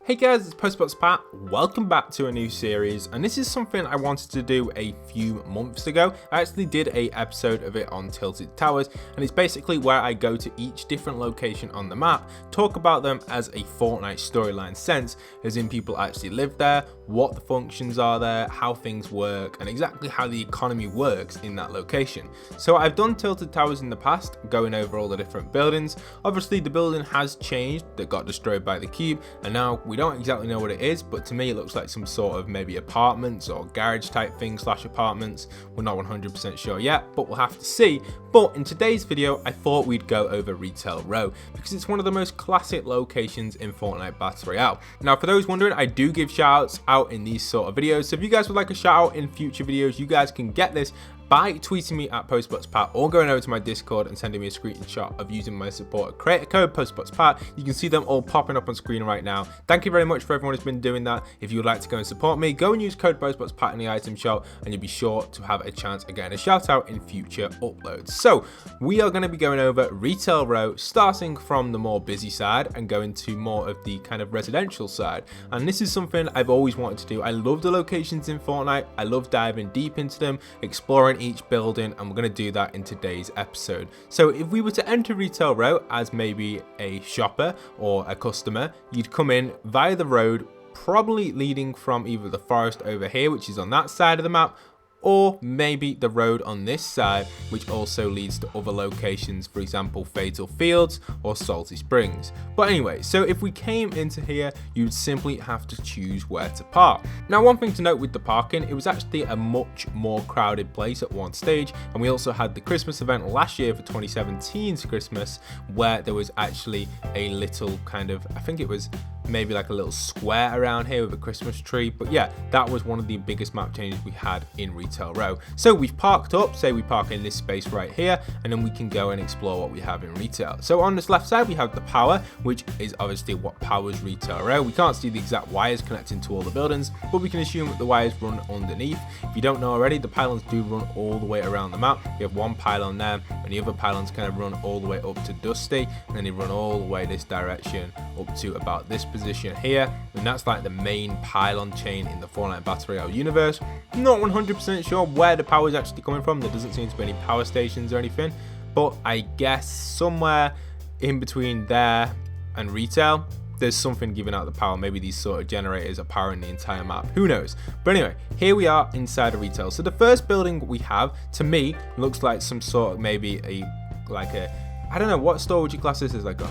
Hey guys, it's postboxpat. Welcome back to a new series, and this is something I wanted to do a few months ago. I actually did a episode of it on Tilted Towers, and it's basically where I go to each different location on the map, talk about them as a Fortnite storyline sense, as in people actually live there, what the functions are there, how things work, and exactly how the economy works in that location. So I've done Tilted Towers in the past, going over all the different buildings. Obviously the building has changed that got destroyed by the cube, and now we don't exactly know what it is, but to me it looks like some sort of maybe apartments or garage type thing / apartments. We're not 100% sure yet, but we'll have to see. But in today's video I thought we'd go over Retail Row because it's one of the most classic locations in Fortnite Battle Royale. Now for those wondering, I do give shoutouts out in these sort of videos, so if you guys would like a shout out in future videos, you guys can get this by tweeting me at postboxpat or going over to my Discord and sending me a screenshot of using my supporter creator code postboxpat. You can see them all popping up on screen right now. Thank you very much for everyone who's been doing that. If you would like to go and support me, go and use code postboxpat in the item shop and you'll be sure to have a chance at getting a shout out in future uploads. So we are going to be going over Retail Row, starting from the more busy side and going to more of the kind of residential side. And this is something I've always wanted to do. I love the locations in Fortnite. I love diving deep into them, exploring each building, and we're going to do that in today's episode. So if we were to enter Retail Row as maybe a shopper or a customer, you'd come in via the road, probably leading from either the forest over here, which is on that side of the map, or maybe the road on this side, which also leads to other locations, for example Fatal Fields or Salty Springs. But anyway, so if we came into here, you'd simply have to choose where to park. Now one thing to note with the parking, it was actually a much more crowded place at one stage, and we also had the Christmas event last year for 2017's Christmas, where there was actually a little kind of, I think it was maybe like a little square around here with a Christmas tree. But yeah, that was one of the biggest map changes we had in Retail Row. So we've parked up, say we park in this space right here, and then we can go and explore what we have in retail. So on this left side we have the power, which is obviously what powers Retail Row. We can't see the exact wires connecting to all the buildings, but we can assume that the wires run underneath. If you don't know already, the pylons do run all the way around the map. We have one pylon there, and the other pylons kind of run all the way up to Dusty, and then they run all the way this direction up to about this position here, and that's like the main pylon chain in the Fortnite Battle Royale universe. Not 100% sure where the power is actually coming from. There doesn't seem to be any power stations or anything, but I guess somewhere in between there and retail there's something giving out the power. Maybe these sort of generators are powering the entire map, who knows. But anyway, here we are inside of retail. So the first building we have, to me, looks like some sort of maybe I don't know, what store would you class this as? Like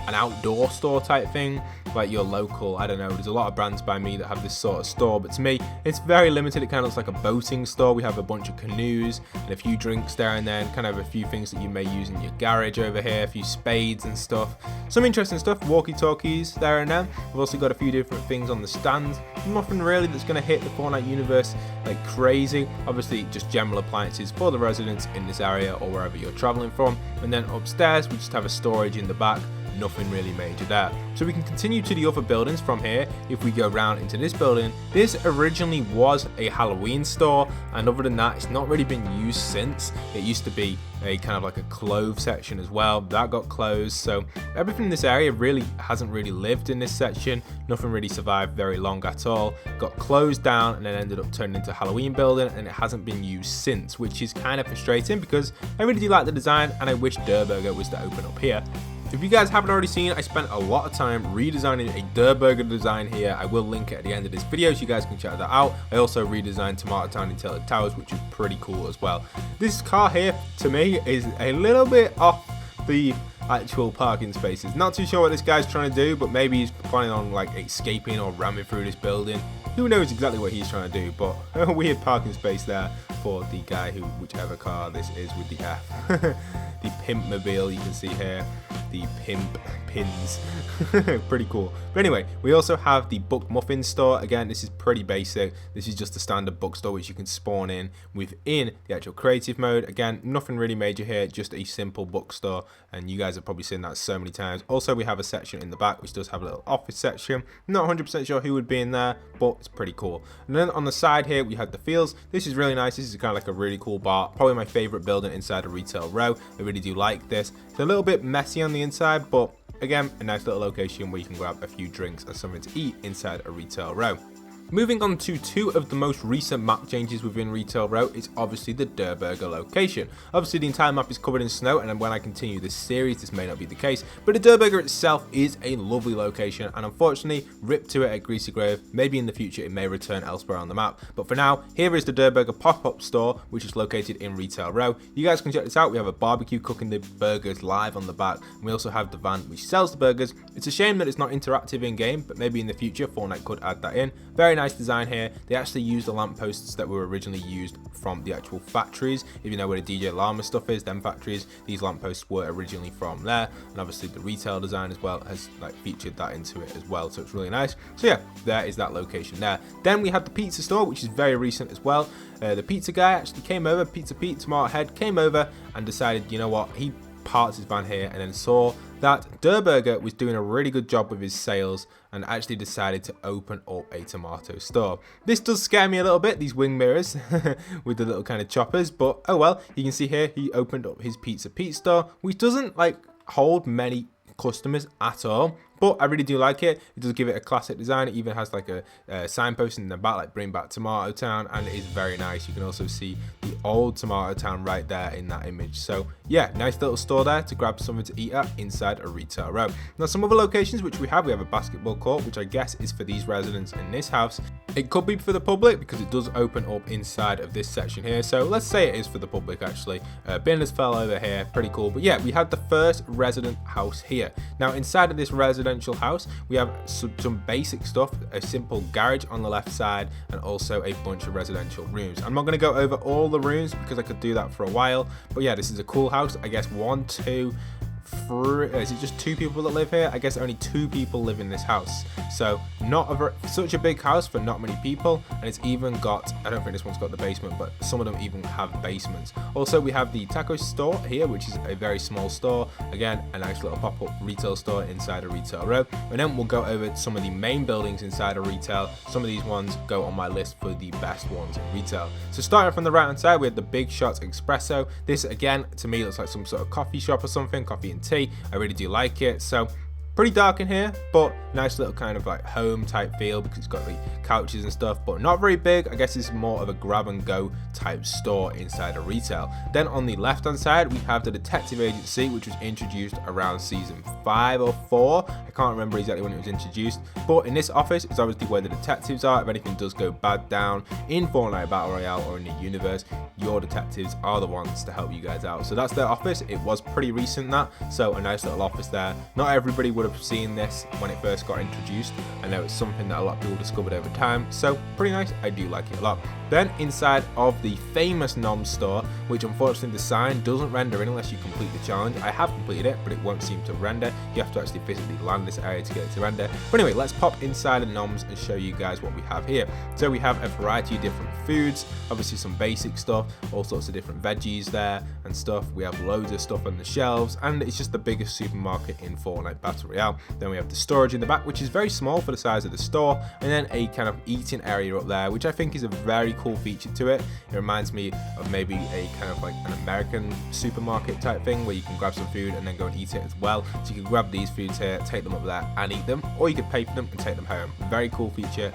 an outdoor store type thing, like your local, I don't know, there's a lot of brands by me that have this sort of store, but to me it's very limited. It kind of looks like a boating store. We have a bunch of canoes and a few drinks there and then, kind of a few things that you may use in your garage over here, a few spades and stuff, some interesting stuff, walkie-talkies there and then. We've also got a few different things on the stands. Nothing really that's going to hit the Fortnite universe like crazy. Obviously just general appliances for the residents in this area or wherever you're traveling from. And then upstairs we just have a storage in the back. Nothing really major there. So we can continue to the other buildings from here. If we go around into this building, this originally was a Halloween store, and other than that it's not really been used since. It used to be a kind of like a clothes section as well, that got closed. So everything in this area really hasn't really lived in this section. Nothing really survived very long at all. Got closed down and then ended up turning into a Halloween building, and it hasn't been used since, which is kind of frustrating because I really do like the design and I wish Der Burger was to open up here. If you guys haven't already seen, I spent a lot of time redesigning a Der Burger design here. I will link it at the end of this video so you guys can check that out. I also redesigned Tomato Town and Untitled Towers, which is pretty cool as well. This car here, to me, is a little bit off the actual parking spaces. Not too sure what this guy's trying to do, but maybe he's planning on like escaping or ramming through this building. Who knows exactly what he's trying to do, but a weird parking space there for the guy who, whichever car this is with the F. The Pimp Mobile, you can see here. The pimp pins. Pretty cool. But anyway, we also have the Buck Muffin store. Again, this is pretty basic. This is just a standard bookstore which you can spawn in within the actual creative mode. Again, nothing really major here, just a simple bookstore, and you guys have probably seen that so many times. Also, we have a section in the back which does have a little office section. Not 100% sure who would be in there, but it's pretty cool. And then on the side here we have the fields. This is really nice. This is kind of like a really cool bar, probably my favorite building inside of Retail Row. I really do like this. It's a little bit messy on the inside, but again, a nice little location where you can grab a few drinks and something to eat inside a retail row. Moving on to two of the most recent map changes within Retail Row, it's obviously the Der Burger location. Obviously the entire map is covered in snow, and when I continue this series this may not be the case, but the Der Burger itself is a lovely location, and unfortunately ripped to it at Greasy Grove. Maybe in the future it may return elsewhere on the map, but for now here is the Der Burger pop-up store, which is located in Retail Row. You guys can check this out. We have a barbecue cooking the burgers live on the back, and we also have the van which sells the burgers. It's a shame that it's not interactive in game, but maybe in the future Fortnite could add that in. Very nice design here. They actually use the lampposts that were originally used from the actual factories. If you know where the DJ Llama stuff is, them factories, these lampposts were originally from there, and obviously the retail design as well has like featured that into it as well, so it's really nice. So yeah, there is that location there. Then we have the pizza store, which is very recent as well. The pizza guy actually came over, Pizza Pete, Tomato Head, came over and decided, you know what, he parks his van here and then saw that Der Burger was doing a really good job with his sales and actually decided to open up a tomato store. This does scare me a little bit, these wing mirrors with the little kind of choppers, but oh well. You can see here he opened up his Pizza Pete store, which doesn't like hold many customers at all, but I really do like it. It does give it a classic design. It even has like a signpost in the back, like bring back Tomato Town, and it is very nice. You can also see the old Tomato Town right there in that image. So yeah, nice little store there to grab something to eat at inside a retail row. Now some other locations which we have a basketball court, which I guess is for these residents in this house. It could be for the public because it does open up inside of this section here. So let's say it is for the public actually. Bin has fell over here, pretty cool. But yeah, we have the first resident house here. Now inside of this residential house, we have some basic stuff, a simple garage on the left side, and also a bunch of residential rooms. I'm not going to go over all the rooms because I could do that for a while, but yeah, this is a cool house. I guess 1, 2, 3, is it just 2 people that live here? I guess only 2 people live in this house, so not such a big house for not many people. And it's even got, I don't think this one's got the basement, but some of them even have basements. Also we have the taco store here, which is a very small store, again a nice little pop-up retail store inside a retail row. And then we'll go over some of the main buildings inside a retail. Some of these ones go on my list for the best ones in retail. So starting from the right hand side, we have the big Shots Expresso. This again to me looks like some sort of coffee shop or something, coffee and tea. I really do like it. So pretty dark in here, but nice little kind of like home type feel because it's got the couches and stuff, but not very big. I guess it's more of a grab and go type store inside a retail. Then on the left hand side we have the detective agency, which was introduced around season 5 or 4. I can't remember exactly when it was introduced, but in this office is obviously where the detectives are. If anything does go bad down in Fortnite Battle Royale or in the universe, your detectives are the ones to help you guys out. So that's their office. It was pretty recent that, so a nice little office there. Not everybody would have seen this when it first got introduced. I know it's something that a lot of people discovered over time, so pretty nice. I do like it a lot. Then inside of the famous Nom store, which unfortunately the sign doesn't render in unless you complete the challenge. I have completed it, but it won't seem to render. You have to actually physically land this area to get it to render. But anyway, let's pop inside of Noms and show you guys what we have here. So we have a variety of different foods, obviously some basic stuff, all sorts of different veggies there and stuff. We have loads of stuff on the shelves, and it's just the biggest supermarket in Fortnite Battle Royale. Then we have the storage in the back, which is very small for the size of the store, and then a kind of eating area up there, which I think is a very cool feature to it. It reminds me of maybe a kind of like an American supermarket type thing where you can grab some food and then go and eat it as well. So you can grab these foods here, take them up there and eat them, or you could pay for them and take them home. Very cool feature.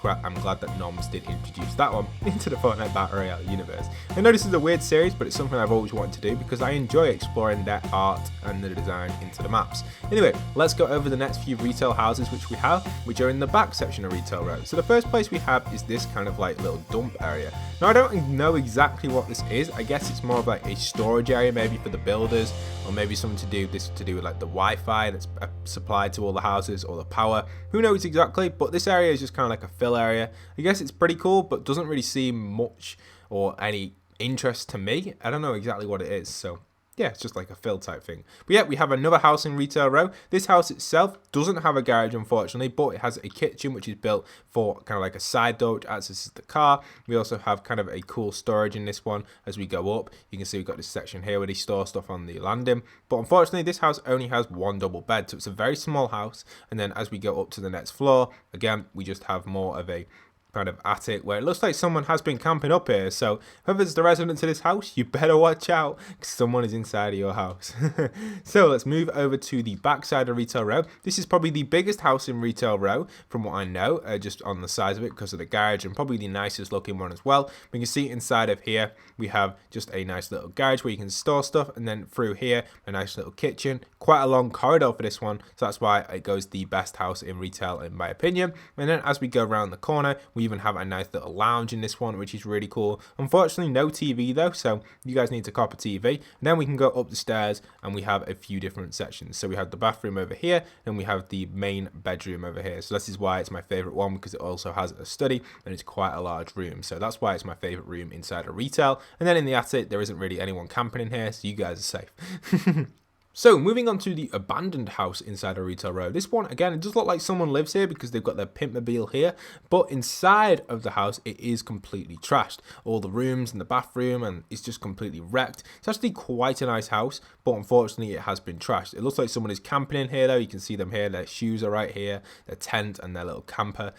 I'm glad that Noms did introduce that one into the Fortnite Battle Royale universe. I know this is a weird series, but it's something I've always wanted to do because I enjoy exploring their art and the design into the maps. Anyway, let's go over the next few retail houses which we have, which are in the back section of Retail Row. So the first place we have is this kind of like little dump area. Now I don't know exactly what this is. I guess it's more of like a storage area, maybe for the builders, or maybe something to do with like the Wi-Fi that's supplied to all the houses, or the power. Who knows exactly, but this area is just kind of like a fill area. I guess it's pretty cool, but doesn't really seem much or any interest to me. I don't know exactly what it is, so yeah, it's just like a fill type thing. But yeah, we have another house in Retail Row. This house itself doesn't have a garage, unfortunately, but it has a kitchen which is built for kind of like a side door which accesses the car. We also have kind of a cool storage in this one as we go up. You can see we've got this section here where they store stuff on the landing. But unfortunately, this house only has one double bed, so it's a very small house. And then as we go up to the next floor, again, we just have more of a kind of attic where it looks like someone has been camping up here. So whoever's the resident of this house, you better watch out because someone is inside of your house. So let's move over to the back side of Retail Row. This is probably the biggest house in Retail Row from what I know, just on the size of it because of the garage, and probably the nicest looking one as well. We can see inside of here we have just a nice little garage where you can store stuff, and then through here a nice little kitchen. Quite a long corridor for this one, so that's why it goes the best house in retail in my opinion. And then as we go around the corner, we even have a nice little lounge in this one, which is really cool. Unfortunately no TV though, so you guys need to cop a TV. And then we can go up the stairs and we have a few different sections. So we have the bathroom over here, and we have the main bedroom over here. So this is why it's my favorite one, because it also has a study and it's quite a large room. So that's why it's my favorite room inside of retail. And then in the attic, there isn't really anyone camping in here, so you guys are safe. So moving on to the abandoned house inside of Retail Row. This one, again, it does look like someone lives here because they've got their pimpmobile here, but inside of the house, it is completely trashed. All the rooms and the bathroom, and it's just completely wrecked. It's actually quite a nice house, but unfortunately it has been trashed. It looks like someone is camping in here though. You can see them here. Their shoes are right here. Their tent and their little camper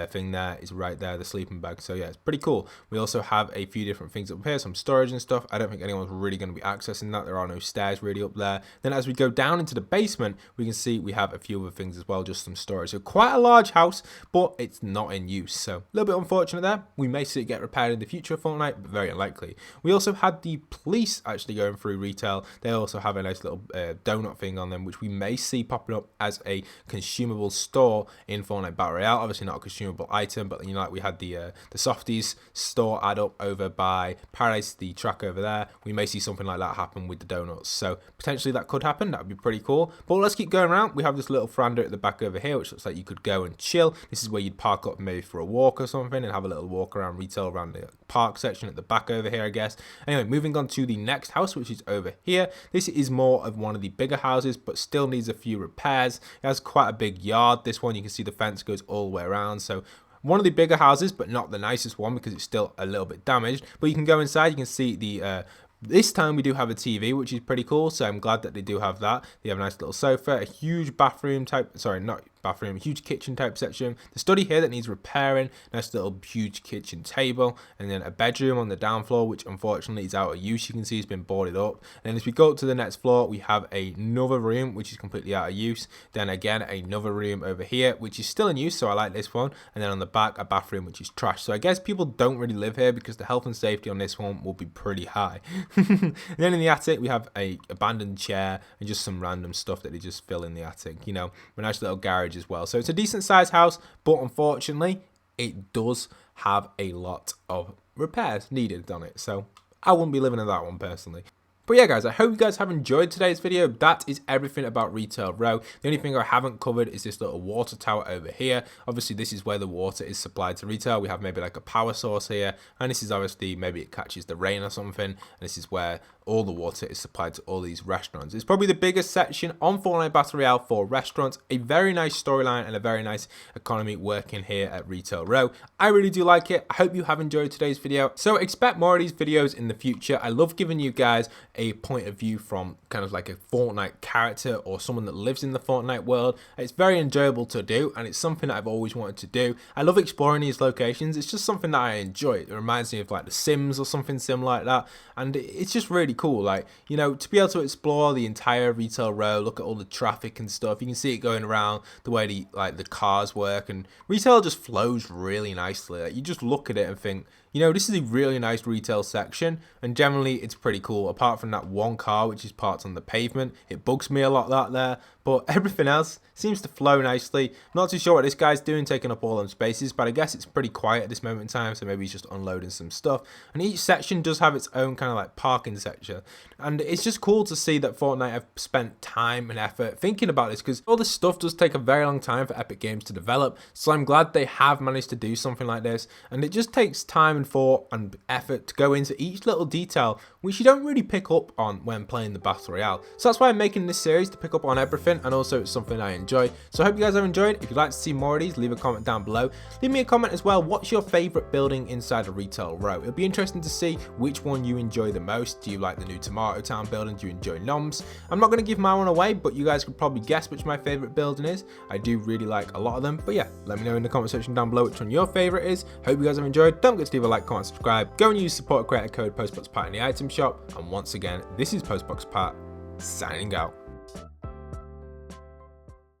thing there is right there, the sleeping bag. So yeah, it's pretty cool. We also have a few different things up here, some storage and stuff. I don't think anyone's really going to be accessing that. There are no stairs really up there. Then as we go down into the basement, we can see we have a few other things as well, just some storage. So quite a large house, but it's not in use. So a little bit unfortunate there. We may see it get repaired in the future of Fortnite, but very unlikely. We also had the police actually going through retail. They also have a nice little donut thing on them, which we may see popping up as a consumable store in Fortnite Battle Royale. Obviously not a consumable item, but you know, like we had the softies store add up over by Paradise, the track over there. We may see something like that happen with the donuts. So potentially that could happen. That would be pretty cool. But let's keep going around. We have this little veranda at the back over here, which looks like you could go and chill. This is where you'd park up maybe for a walk or something and have a little walk around retail around the park section at the back over here, I guess. Anyway, moving on to the next house, which is over here. This is more of one of the bigger houses, but still needs a few repairs. It has quite a big yard. This one, you can see the fence goes all the way around. So one of the bigger houses, but not the nicest one because it's still a little bit damaged. But you can go inside, you can see the this time we do have a TV, which is pretty cool, so I'm glad that they do have that. They have a nice little sofa, a huge bathroom type, sorry, not bathroom, huge kitchen type section. The study here that needs repairing, nice little huge kitchen table, and then a bedroom on the down floor, which unfortunately is out of use. You can see it's been boarded up. And then as we go up to the next floor, we have another room, which is completely out of use. Then again, another room over here, which is still in use, so I like this one. And then on the back, a bathroom, which is trash. So I guess people don't really live here because the health and safety on this one will be pretty high. And then in the attic, we have a abandoned chair and just some random stuff that they just fill in the attic, you know, a nice little garage as well. So it's a decent sized house, but unfortunately it does have a lot of repairs needed on it. So I wouldn't be living in that one personally. But yeah guys, I hope you guys have enjoyed today's video. That is everything about Retail Row. The only thing I haven't covered is this little water tower over here. Obviously this is where the water is supplied to retail. We have maybe like a power source here, and this is obviously maybe it catches the rain or something, and this is where all the water is supplied to all these restaurants. It's probably the biggest section on Fortnite Battle Royale for restaurants. A very nice storyline and a very nice economy working here at Retail Row. I really do like it. I hope you have enjoyed today's video. So expect more of these videos in the future. I love giving you guys a point of view from kind of like a Fortnite character or someone that lives in the Fortnite world. It's very enjoyable to do, and it's something that I've always wanted to do. I love exploring these locations. It's just something that I enjoy. It reminds me of like The Sims or something similar like that, and it's just really cool. Like, you know, to be able to explore the entire Retail Row, look at all the traffic and stuff. You can see it going around, the way the cars work, and retail just flows really nicely. Like, you just look at it and think, you know, this is a really nice retail section, and generally it's pretty cool, apart from that one car which is parked on the pavement. It bugs me a lot, that there, but everything else seems to flow nicely. I'm not too sure what this guy's doing, taking up all them spaces, but I guess it's pretty quiet at this moment in time, so maybe he's just unloading some stuff. And each section does have its own kind of like parking section, and it's just cool to see that Fortnite have spent time and effort thinking about this, because all this stuff does take a very long time for Epic Games to develop, so I'm glad they have managed to do something like this. And it just takes time and thought and effort to go into each little detail, which you don't really pick up on when playing the Battle Royale. So that's why I'm making this series, to pick up on everything, and also it's something I enjoy. So I hope you guys have enjoyed. If you'd like to see more of these, leave a comment down below. Leave me a comment as well, what's your favorite building inside a Retail Row? It'll be interesting to see which one you enjoy the most. Do you like like the new Tomato Town building? Do you enjoy noms? I'm not going to give my one away, but you guys could probably guess which my favourite building is. I do really like a lot of them, but yeah, let me know in the comment section down below which one your favourite is. Hope you guys have enjoyed. Don't forget to leave a like, comment, subscribe. Go and use support creator code postboxpat in the item shop. And once again, this is postboxpat signing out.